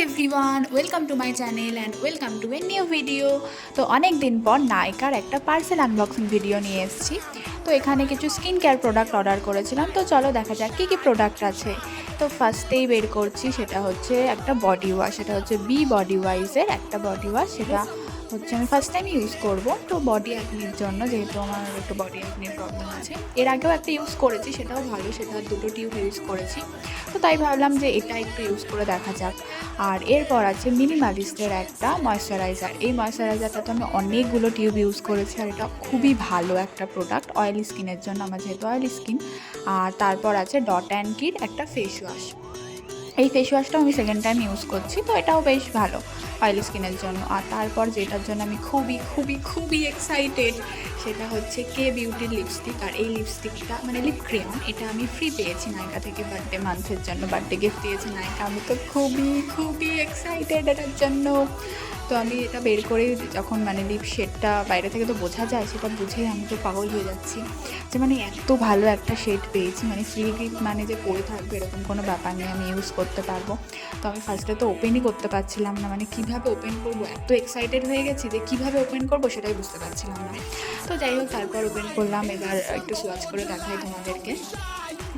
Everyone, welcome to my channel and welcome to a new video. তো অনেক দিন পর নাইকার একটা পার্সেল আনবক্সিং ভিডিও নিয়ে এসেছি। তো এখানে কিছু স্কিন কেয়ার প্রোডাক্ট অর্ডার করেছিলাম, তো চলো দেখা যাক কী কী প্রোডাক্ট আছে। তো ফার্স্টেই বের করছি, সেটা হচ্ছে একটা বডি ওয়াশ, সেটা হচ্ছে বি বডি ওয়াইজের একটা বডি ওয়াশ। সেটা হচ্ছে আমি ফার্স্ট টাইম ইউজ করব, তো বডি অ্যাকনির জন্য, যেহেতু আমার একটু বডি অ্যাকনির প্রবলেম আছে। এর আগেও একটা ইউজ করেছি, সেটাও ভালো, সেটা দুটো টিউব ইউজ করেছি, তো তাই ভাবলাম যে এটা একটু ইউজ করে দেখা যাক। আর এরপর আছে মিনিমালিস্টের একটা ময়শ্চারাইজার। এই ময়শ্চারাইজারটা তো আমি অনেকগুলো টিউব ইউজ করেছি, আর এটা খুবই ভালো একটা প্রোডাক্ট অয়েলি স্কিনের জন্য, আমার যেহেতু অয়েলি স্কিন। আর তারপর আছে ডট অ্যান্ড কির একটা ফেস ওয়াশ। এই ফেস ওয়াশটাও আমি সেকেন্ড টাইম ইউজ করছি, তো এটাও বেশ ভালো অয়েলি স্কিনের জন্য। আর তারপর যেটার জন্য আমি খুবই খুবই খুবই এক্সাইটেড, সেটা হচ্ছে কে বিউটির লিপস্টিক। আর এই লিপস্টিকটা মানে লিপ ক্রেয়ন, এটা আমি ফ্রি পেয়েছি নাইকা থেকে বার্থডে মান্থের জন্য, বার্থডে গিফট দিয়েছে নাইকা। আমি তো খুবই খুবই এক্সাইটেড এটার জন্য। তো আমি এটা বের করে যখন মানে লিপ শেডটা বাইরে থেকে তো বোঝা যায়, সেটা বুঝেই আমি তো পাগল হয়ে যাচ্ছি যে মানে এত ভালো একটা শেড পেয়েছি। মানে ফ্রি গিফট মানে যে পরে থাকবে এরকম কোনো ব্যাপার নেই, আমি ইউজ করতে পারবো। তো আমি ফার্স্টে তো ওপেনই করতে পারছিলাম না, মানে কীভাবে ওপেন করবো, এত এক্সাইটেড হয়ে গেছি যে কীভাবে ওপেন করবো সেটাই বুঝতে পারছিলাম না। তো যাই হোক, তারপর ওপেন করলাম। এবার একটু সোয়াচ করে দেখাই তোমাদেরকে।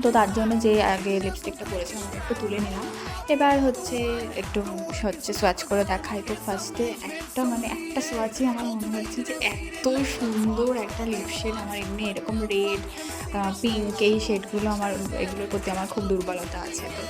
তো তার জন্য যে আগে লিপস্টিকটা পরেছিলাম আমি একটু তুলে নিলাম। এবার একটু সোয়াচ করে দেখাই। তো ফার্স্টে একটা সোয়াচই আমার মনে হচ্ছে যে এত সুন্দর একটা লিপ শেড। আমার এমনি এরকম রেড, পিঙ্ক, এই শেডগুলো এগুলোর প্রতি আমার খুব দুর্বলতা আছে। তো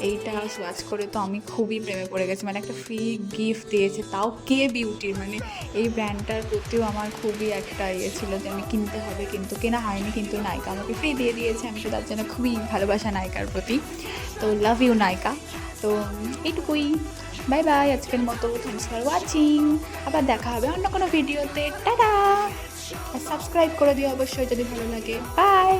এইটা সোয়াচ করে তো আমি খুবই প্রেমে পড়ে গেছি। মানে একটা ফ্রি গিফট দিয়েছে, তাও কে বিউটির। মানে এই ব্র্যান্ডটার প্রতিও আমার খুবই একটা ছিল যে আমি কিনতে হবে, কিন্তু কেনা হয়নি। কিন্তু নাইকা আমাকে ফ্রি দিয়ে দিয়েছে, আমি তো তার জন্য খুবই ভালোবাসা নাইকার প্রতি। তো লাভ ইউ নাইকা। তো এইটুকুই, বাই বাই আজকের মতো। Thanks for watching. আবার দেখা হবে অন্য কোনো ভিডিওতে। টাটা। আর সাবস্ক্রাইব করে দিও অবশ্যই যদি ভালো লাগে। বাই।